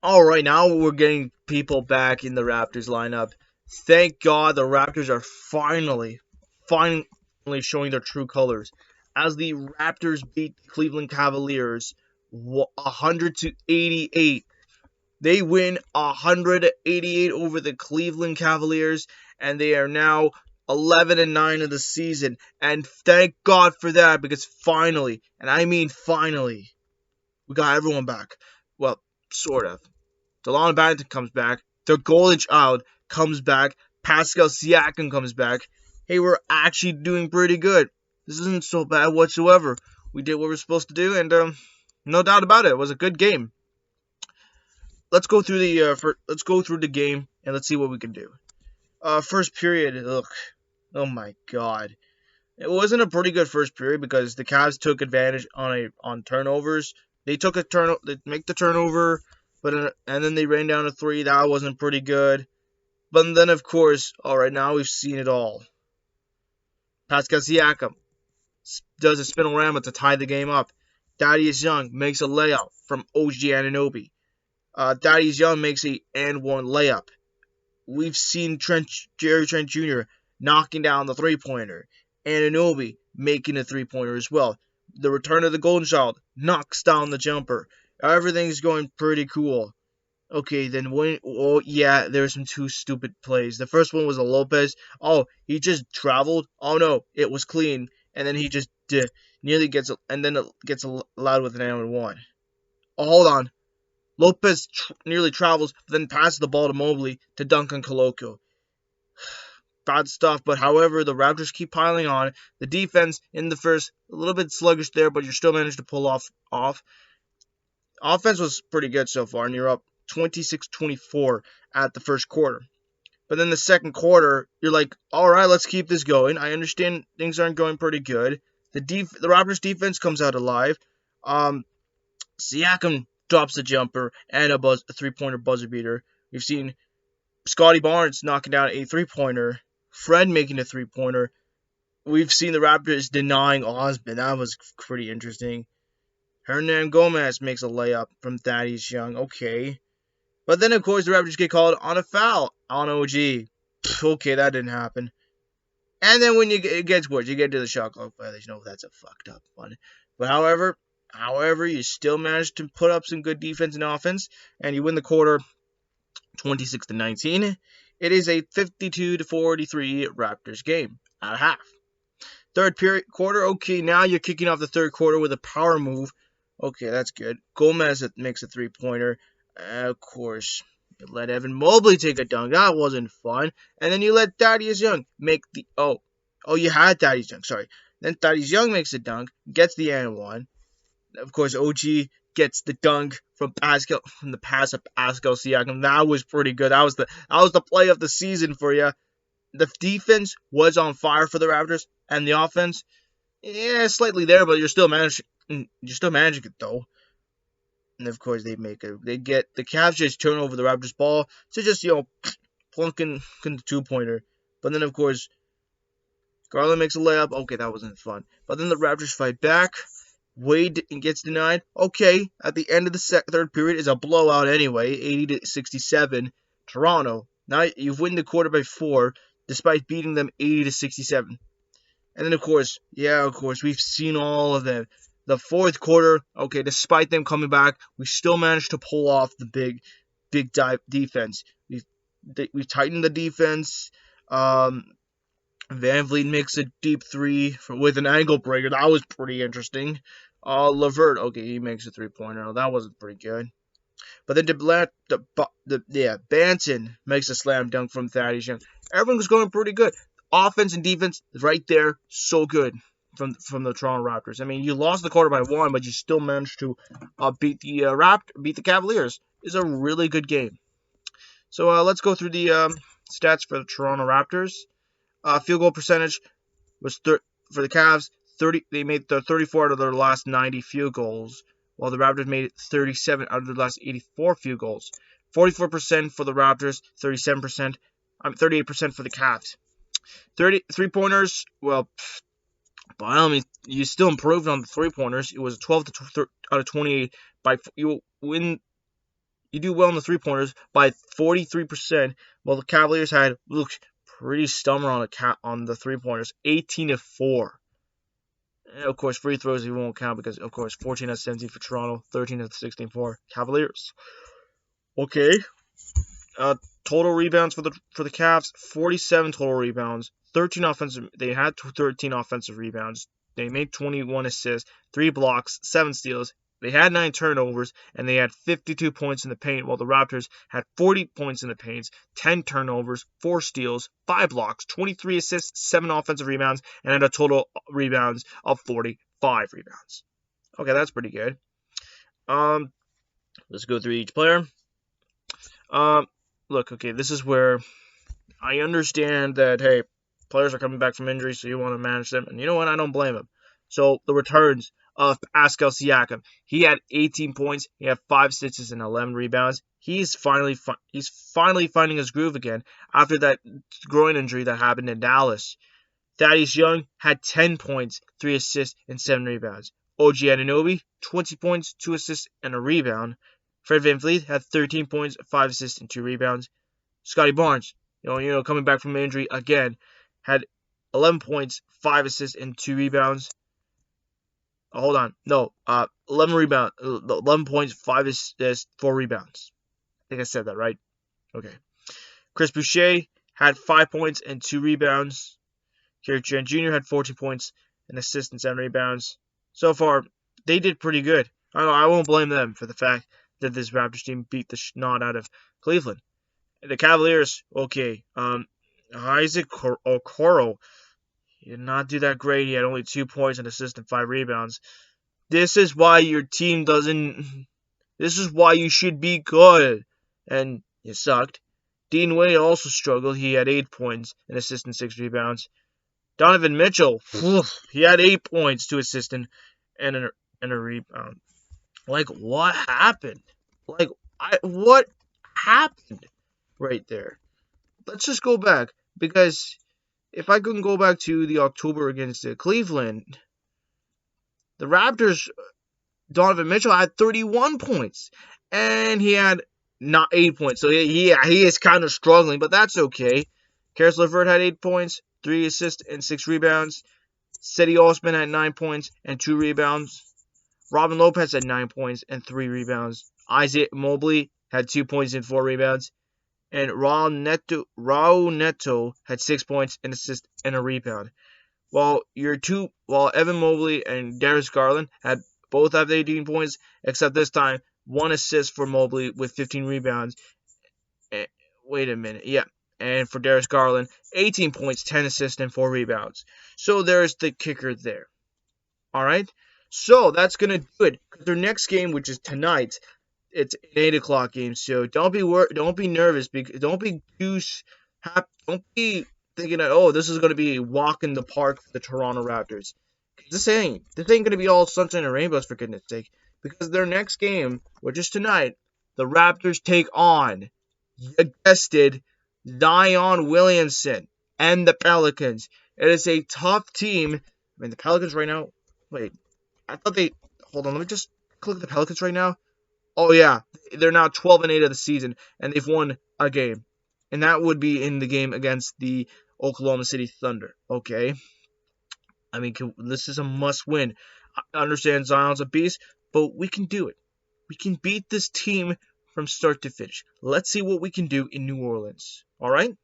All right, now we're getting people back in the Raptors lineup. Thank God the Raptors are finally showing their true colors. As the Raptors beat the Cleveland Cavaliers 100-88. They win 188 over the Cleveland Cavaliers, and they are now 11-9 in the season. And thank God for that, because finally, and I mean finally, we got everyone back. Well, sort of. DeLon Barrington comes back. The golden child comes back. Pascal Siakam comes back. Hey, we're actually doing pretty good. This isn't so bad whatsoever. We did what we're supposed to do, and no doubt about it, it was a good game. Let's go through the game and let's see what we can do. First period, ugh, oh my god, it wasn't a pretty good first period because the Cavs took advantage on turnovers. They make the turnover, and then they ran down a three. That wasn't pretty good. But then, of course, all right, now we've seen it all. Pascal Siakam does a spinorama to tie the game up. Thaddeus Young makes a layup from OG Anunoby. Thaddeus Young makes a and one layup. We've seen Jerry Trent Jr. knocking down the three-pointer. Anunoby making a three-pointer as well. The return of the Golden Child knocks down the jumper. Everything's going pretty cool. Okay, then there's some two stupid plays. The first one was a Lopez. Oh, he just traveled. Oh no, it was clean, and then he just nearly gets allowed with an and one. Oh, hold on. Lopez nearly travels, but then passes the ball to Mobley to dunk on Koloko. Bad stuff, but however, the Raptors keep piling on. The defense in the first, a little bit sluggish there, but you still managed to pull off. Offense was pretty good so far, and you're up 26-24 at the first quarter. But then the second quarter, you're like, all right, let's keep this going. I understand things aren't going pretty good. The Raptors defense comes out alive. Siakam drops a jumper and a three-pointer buzzer beater. We've seen Scotty Barnes knocking down a three-pointer. Fred making a three-pointer. We've seen the Raptors denying Osman. That was pretty interesting. Hernan Gomez makes a layup from Thaddeus Young. Okay. But then, of course, the Raptors get called on a foul on OG. Okay, that didn't happen. And then when it gets worse, you get to the shot clock violation. Oh, that's a fucked up one. But however, you still managed to put up some good defense and offense, and you win the quarter 26-19. It is a 52-43 Raptors game at half. Third quarter, okay, now you're kicking off the third quarter with a power move. Okay, that's good. Gomez makes a three-pointer. Of course, you let Evan Mobley take a dunk. That wasn't fun. And then you let Thaddeus Young make the... you had Thaddeus Young, sorry. Then Thaddeus Young makes a dunk, gets the and one. Of course, OG gets the dunk from the pass of Pascal Siakam. That was pretty good. That was the play of the season for you. The defense was on fire for the Raptors, and the offense, slightly there, but you're still managing it though. And of course, the Cavs just turn over the Raptors ball to just plunking the two-pointer. But then of course, Garland makes a layup. Okay, that wasn't fun. But then the Raptors fight back. Wade gets denied. Okay, at the end of the third period is a blowout anyway, 80-67. Toronto. Now you've won the quarter by 4, despite beating them 80-67. And then of course, we've seen all of them. The fourth quarter, okay, despite them coming back, we still managed to pull off the big defense. We've tightened the defense. VanVleet makes a deep three with an ankle breaker. That was pretty interesting. LeVert, okay, he makes a three-pointer. That wasn't pretty good. But then Banton makes a slam dunk from Thaddeus Young. Everything was going pretty good. Offense and defense right there, so good from the Toronto Raptors. I mean, you lost the quarter by 1, but you still managed to beat the Cavaliers. It's a really good game. So let's go through the stats for the Toronto Raptors. Field goal percentage was for the Cavs. They made 34 out of their last 90 field goals, while the Raptors made 37 out of their last 84 field goals. 44% for the Raptors, 38% for the Cavs. 3-pointers, well, by all means, you still improved on the 3-pointers. It was 12 out of 28. You you do well in the three-pointers by 43%, while the Cavaliers had looked pretty stubborn on the three-pointers, 18-4. And of course, free throws you won't count because, of course, 14 out of 17 for Toronto, 13 out of 16 for Cavaliers. Okay. Total rebounds for the Cavs, 47 total rebounds, 13 offensive. They had 13 offensive rebounds. They made 21 assists, 3 blocks, 7 steals. They had 9 turnovers, and they had 52 points in the paint, while the Raptors had 40 points in the paint, 10 turnovers, 4 steals, 5 blocks, 23 assists, 7 offensive rebounds, and had a total rebounds of 45 rebounds. Okay, that's pretty good. Let's go through each player. Look, okay, this is where I understand that, hey, players are coming back from injury, so you want to manage them. And you know what? I don't blame him. So the returns of Pascal Siakam. He had 18 points. He had 5 assists and 11 rebounds. He's finally finding his groove again after that groin injury that happened in Dallas. Thaddeus Young had 10 points, 3 assists, and 7 rebounds. OG Anunoby, 20 points, 2 assists, and a rebound. Fred VanVleet had 13 points, 5 assists, and 2 rebounds. Scotty Barnes, coming back from injury again, had 11 points, 5 assists, and 2 rebounds. 11 points, 5 assists, 4 rebounds. I think I said that right. Okay. Chris Boucher had 5 points and 2 rebounds. Gary Trent Jr. had 14 points, an assist, and 7 rebounds. So far, they did pretty good. I won't blame them for the fact that this Raptors team beat the snot out of Cleveland. The Cavaliers, okay. Isaac Okoro, he did not do that great. He had only 2 points, an assist, and 5 rebounds. This is why your team doesn't. This is why you should be good. And you sucked. Dean Wade also struggled. He had 8 points, an assist, and 6 rebounds. Donovan Mitchell, he had 8 points, 2 assists, and a rebound. Like, what happened? What happened right there? Let's just go back, because if I can go back to the October against Cleveland, the Raptors, Donovan Mitchell had 31 points, and he had not 8 points. So he is kind of struggling, but that's okay. Karis LeVert had 8 points, 3 assists, and 6 rebounds. Cedi Osman had 9 points and 2 rebounds. Robin Lopez had 9 points and 3 rebounds. Isaac Mobley had 2 points and 4 rebounds. And Raul Neto had 6 points, an assist, and a rebound. While Evan Mobley and Darius Garland had both have 18 points, except this time 1 assist for Mobley with 15 rebounds. Wait a minute, yeah. And for Darius Garland, 18 points, 10 assists, and 4 rebounds. So there's the kicker there. Alright? So that's going to do it. Their next game, which is tonight, it's an 8 o'clock game. So don't be nervous. Don't be thinking that, this is going to be a walk in the park for the Toronto Raptors. This ain't going to be all sunshine and rainbows, for goodness sake. Because their next game, which is tonight, the Raptors take on, you guessed it, Zion Williamson and the Pelicans. It is a tough team. I mean, the Pelicans right now. Wait, I thought they. Hold on, let me just click the Pelicans right now. Oh yeah, they're now 12-8 of the season, and they've won a game, and that would be in the game against the Oklahoma City Thunder. Okay, I mean, this is a must-win. I understand Zion's a beast, but we can do it. We can beat this team from start to finish. Let's see what we can do in New Orleans. All right?